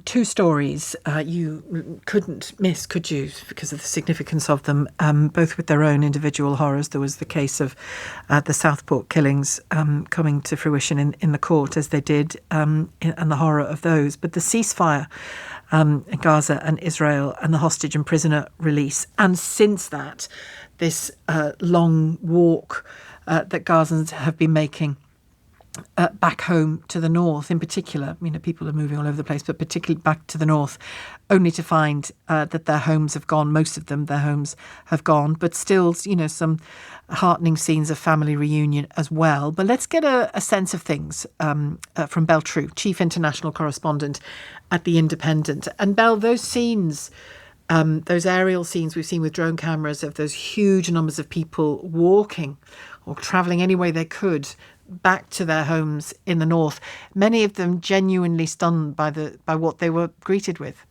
two stories you couldn't miss, could you, because of the significance of them, both with their own individual horrors. There was the case of the Southport killings coming to fruition in the court as they did, and the horror of those. But the ceasefire in Gaza and Israel and the hostage and prisoner release. And since that, this long walk that Gazans have been making back home to the north in particular. People are moving all over the place, but particularly back to the north, only to find that their homes have gone. Most of them, their homes have gone, but still, some heartening scenes of family reunion as well. But let's get a sense of things from Belle True, Chief International Correspondent at The Independent. And Belle, those scenes, those aerial scenes we've seen with drone cameras of those huge numbers of people walking or travelling any way they could back to their homes in the north, many of them genuinely stunned by what they were greeted with.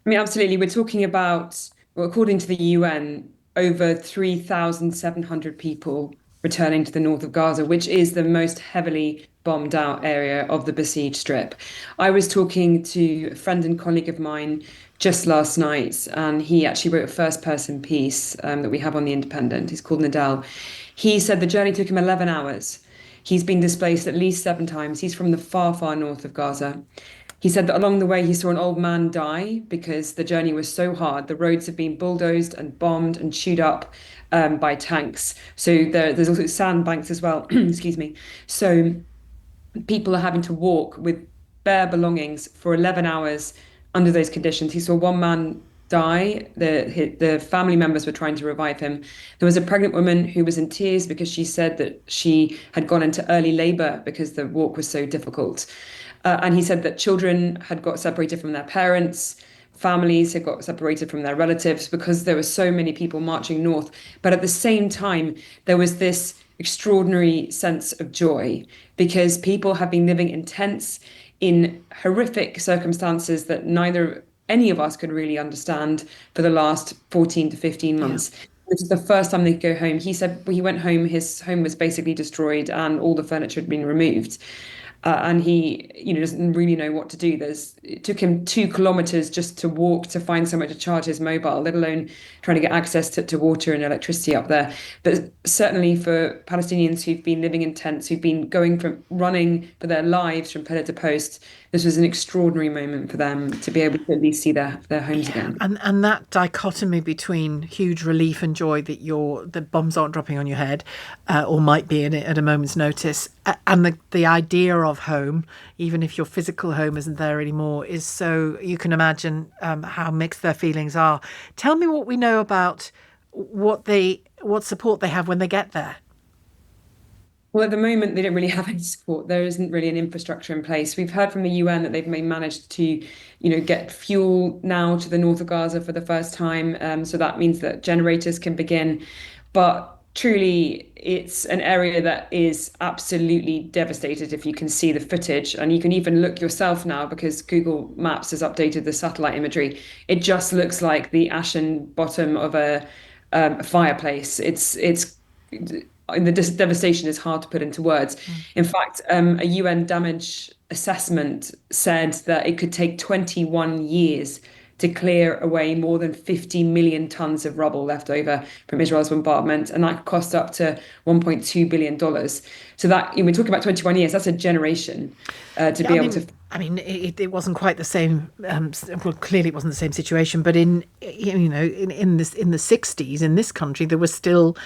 Absolutely. We're talking about, well, according to the UN, over 3,700 people returning to the north of Gaza, which is the most heavily bombed out area of the besieged strip. I was talking to a friend and colleague of mine just last night, and he actually wrote a first-person piece that we have on The Independent. He's called Nadal. He said the journey took him 11 hours. He's been displaced at least 7 times. He's from the far, far north of Gaza. He said that along the way, he saw an old man die because the journey was so hard. The roads have been bulldozed and bombed and chewed up by tanks. So there's also sandbanks as well. Excuse me. So people are having to walk with bare belongings for 11 hours under those conditions. He saw one man die. The family members were trying to revive him. There was a pregnant woman who was in tears because she said that she had gone into early labor because the walk was so difficult. And he said that children had got separated from their parents, families had got separated from their relatives because there were so many people marching north. But at the same time, there was this extraordinary sense of joy because people have been living in tents in horrific circumstances that any of us could really understand for the last 14 to 15 months. Yeah. This is the first time they could go home. He said when he went home, his home was basically destroyed and all the furniture had been removed. And he, doesn't really know what to do. It took him 2 kilometers just to walk to find somewhere to charge his mobile, let alone trying to get access to water and electricity up there. But certainly for Palestinians who've been living in tents, who've been going from running for their lives from pillar to post, this was an extraordinary moment for them to be able to at least see their homes again. And that dichotomy between huge relief and joy that the bombs aren't dropping on your head, or might be in it at a moment's notice, and the idea of home, even if your physical home isn't there anymore, is so you can imagine how mixed their feelings are. Tell me what we know about what support they have when they get there. Well, at the moment, they don't really have any support. There isn't really an infrastructure in place. We've heard from the UN that they've managed to, get fuel now to the north of Gaza for the first time. So that means that generators can begin. But truly, it's an area that is absolutely devastated if you can see the footage. And you can even look yourself now because Google Maps has updated the satellite imagery. It just looks like the ashen bottom of a fireplace. The devastation is hard to put into words. In fact, a UN damage assessment said that it could take 21 years to clear away more than 50 million tons of rubble left over from Israel's bombardment, and that cost up to $1.2 billion. So that, we're talking about 21 years, that's a generation to be able to... It wasn't quite the same. Well, clearly it wasn't the same situation, but in the 60s in this country, there was still,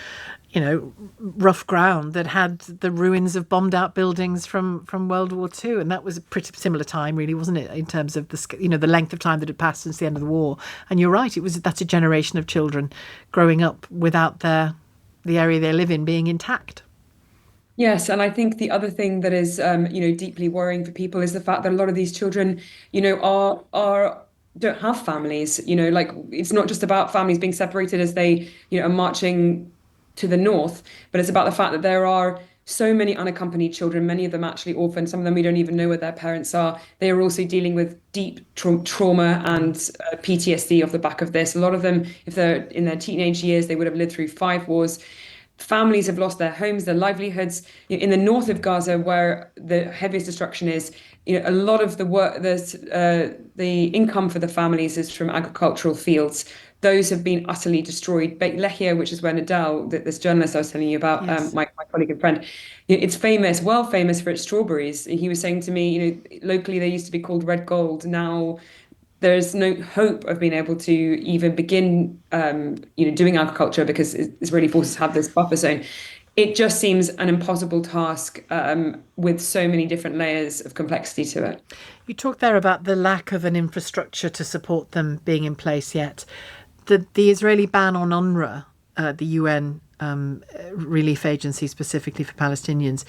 rough ground that had the ruins of bombed out buildings from World War II. And that was a pretty similar time, really, wasn't it, in terms of the length of time that had passed since the end of the war. And you're right, that's a generation of children growing up without the area they live in being intact. Yes, and I think the other thing that is, deeply worrying for people is the fact that a lot of these children, are don't have families. It's not just about families being separated as they, are marching to the north, but it's about the fact that there are so many unaccompanied children, many of them actually orphaned. Some of them we don't even know where their parents are. They are also dealing with deep trauma and PTSD off the back of this. A lot of them, if they're in their teenage years, they would have lived through 5 wars. Families have lost their homes, their livelihoods. In the north of Gaza, where the heaviest destruction is, a lot of the work, the income for the families is from agricultural fields. Those have been utterly destroyed. Beit Lehia, which is where Nadal, this journalist I was telling you about, Yes. my colleague and friend, it's famous, well famous for its strawberries. He was saying to me, locally they used to be called red gold. Now there's no hope of being able to even begin, doing agriculture because Israeli forces have this buffer zone. It just seems an impossible task with so many different layers of complexity to it. You talked there about the lack of an infrastructure to support them being in place yet. The Israeli ban on UNRWA, the UN relief agency specifically for Palestinians,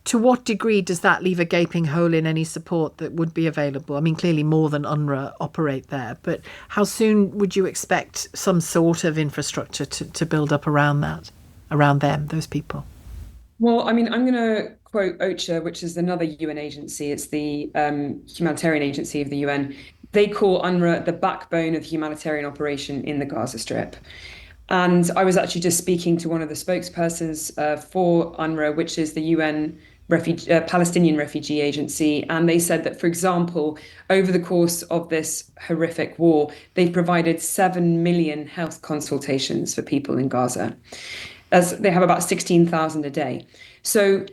to what degree does that leave a gaping hole in any support that would be available? I mean, clearly more than UNRWA operate there, but how soon would you expect some sort of infrastructure to build up around that, around them, those people? Well, I mean, I'm going to quote OCHA, which is another UN agency. It's the humanitarian agency of the UN. They call UNRWA the backbone of humanitarian operation in the Gaza Strip. And I was actually just speaking to one of the spokespersons for UNRWA, which is the UN Palestinian Refugee Agency. And they said that, for example, over the course of this horrific war, they've provided 7 million health consultations for people in Gaza, as they have about 16,000 a day. So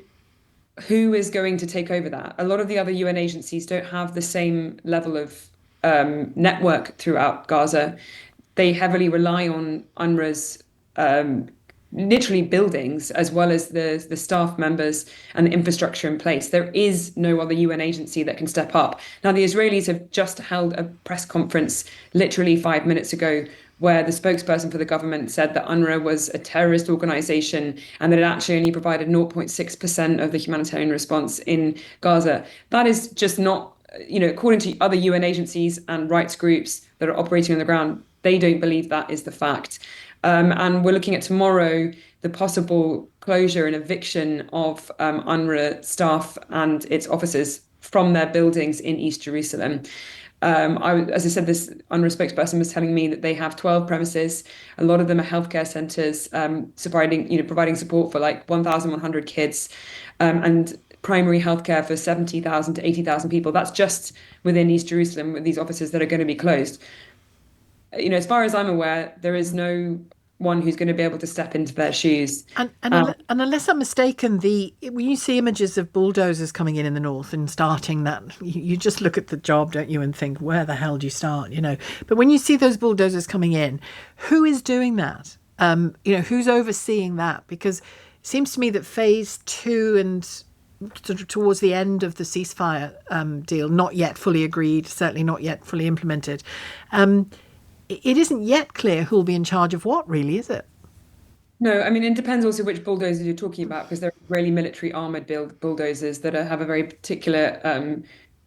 who is going to take over that? A lot of the other UN agencies don't have the same level of network throughout Gaza. They heavily rely on UNRWA's literally buildings, as well as the staff members and the infrastructure in place. There is no other UN agency that can step up. Now, the Israelis have just held a press conference literally 5 minutes ago where the spokesperson for the government said that UNRWA was a terrorist organization and that it actually only provided 0.6% of the humanitarian response in Gaza. That is just not, according to other UN agencies and rights groups that are operating on the ground, they don't believe that is the fact. And we're looking at tomorrow the possible closure and eviction of UNRWA staff and its officers from their buildings in East Jerusalem. As I said, this UNRWA spokesperson was telling me that they have 12 premises. A lot of them are healthcare centres, providing support for like 1,100 kids, and primary healthcare for 70,000 to 80,000 people. That's just within East Jerusalem with these offices that are going to be closed. As far as I'm aware, there is no one who's going to be able to step into their shoes. And unless I'm mistaken, when you see images of bulldozers coming in the north and starting that, you just look at the job, don't you, and think, where the hell do you start? But when you see those bulldozers coming in, who is doing that? Who's overseeing that? Because it seems to me that phase 2 and towards the end of the ceasefire deal, not yet fully agreed, certainly not yet fully implemented, it isn't yet clear who'll be in charge of what, really, is it? No, I mean, it depends also which bulldozers you're talking about, because there are Israeli military armored bulldozers that have a very particular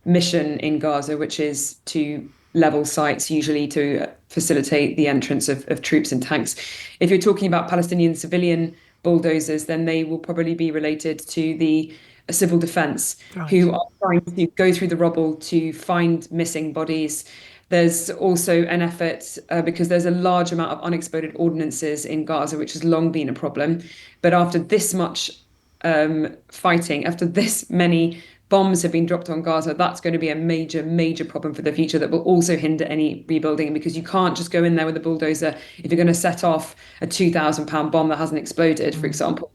mission in Gaza, which is to level sites, usually to facilitate the entrance of troops and tanks. If you're talking about Palestinian civilian bulldozers, then they will probably be related to the civil defense, Right. who are trying to go through the rubble to find missing bodies. There's also an effort because there's a large amount of unexploded ordnances in Gaza, which has long been a problem. But after this much fighting, after this many bombs have been dropped on Gaza, that's going to be a major, major problem for the future that will also hinder any rebuilding, because you can't just go in there with a bulldozer if you're going to set off a 2,000-pound bomb that hasn't exploded, for example.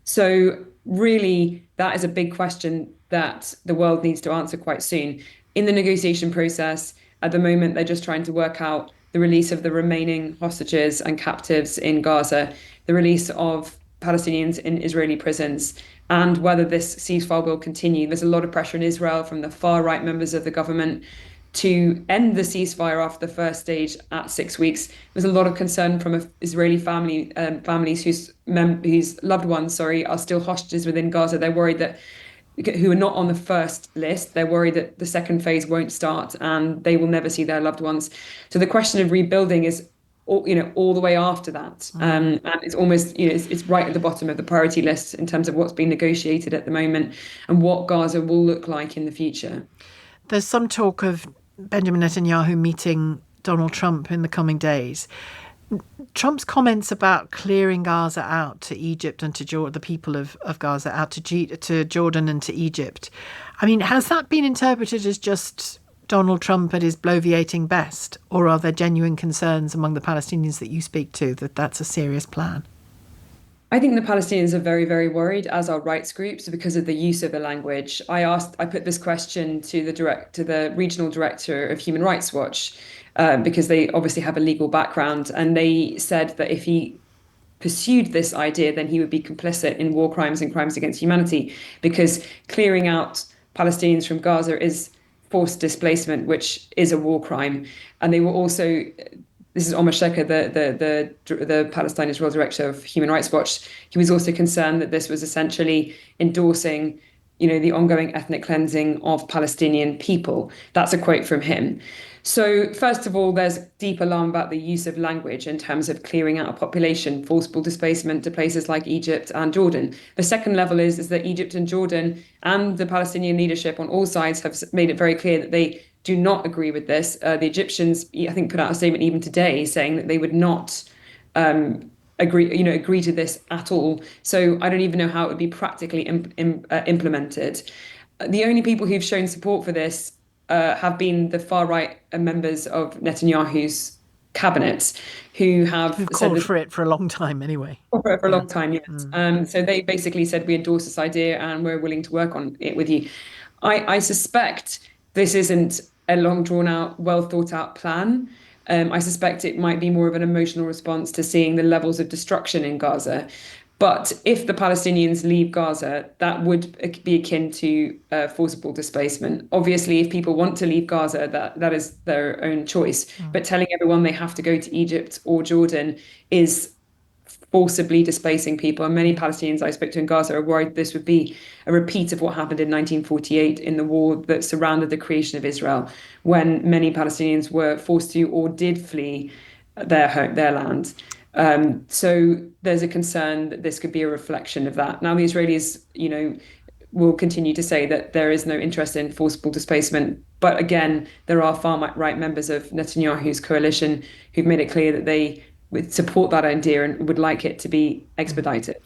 So really, that is a big question that the world needs to answer quite soon. In the negotiation process, at the moment, they're just trying to work out the release of the remaining hostages and captives in Gaza, the release of Palestinians in Israeli prisons, and whether this ceasefire will continue. There's a lot of pressure in Israel from the far right members of the government to end the ceasefire after the first stage at 6 weeks. There's a lot of concern from Israeli families whose loved ones, are still hostages within Gaza. They're worried that who are not on the first list. They're worried that the second phase won't start and they will never see their loved ones. So the question of rebuilding is, all the way after that. And it's almost, it's right at the bottom of the priority list in terms of what's being negotiated at the moment and what Gaza will look like in the future. There's some talk of Benjamin Netanyahu meeting Donald Trump in the coming days. Trump's comments about clearing Gaza out to Egypt and to the people of Gaza out to Jordan and to Egypt. I mean, has that been interpreted as just Donald Trump at his bloviating best, or are there genuine concerns among the Palestinians that you speak to that that's a serious plan? I think the Palestinians are very, very worried, as are rights groups, because of the use of the language. I put this question to the regional director of Human Rights Watch, because they obviously have a legal background, and they said that if he pursued this idea, then he would be complicit in war crimes and crimes against humanity, because clearing out Palestinians from Gaza is forced displacement, which is a war crime. And they were also, this is Omar Sheikha, the Palestine Israel director of Human Rights Watch. He was also concerned that this was essentially endorsing, the ongoing ethnic cleansing of Palestinian people. That's a quote from him. So first of all, there's deep alarm about the use of language in terms of clearing out a population, forcible displacement to places like Egypt and Jordan. The second level is that Egypt and Jordan and the Palestinian leadership on all sides have made it very clear that they do not agree with this. The Egyptians, I think, put out a statement even today saying that they would not agree to this at all. So I don't even know how it would be practically implemented. The only people who've shown support for this have been the far right members of Netanyahu's cabinet, who have We've said called for it for a long time anyway. for a long time, yes. So they basically said, we endorse this idea and we're willing to work on it with you. I suspect this isn't a long drawn out, well thought out plan. I suspect it might be more of an emotional response to seeing the levels of destruction in Gaza. But if the Palestinians leave Gaza, that would be akin to forcible displacement. Obviously, if people want to leave Gaza, that is their own choice. But telling everyone they have to go to Egypt or Jordan is forcibly displacing people. And many Palestinians I spoke to in Gaza are worried this would be a repeat of what happened in 1948 in the war that surrounded the creation of Israel, when many Palestinians were forced to or did flee their land. So there's a concern that this could be a reflection of that. Now, the Israelis, will continue to say that there is no interest in forcible displacement. But again, there are far right members of Netanyahu's coalition who've made it clear that they would support that idea and would like it to be expedited.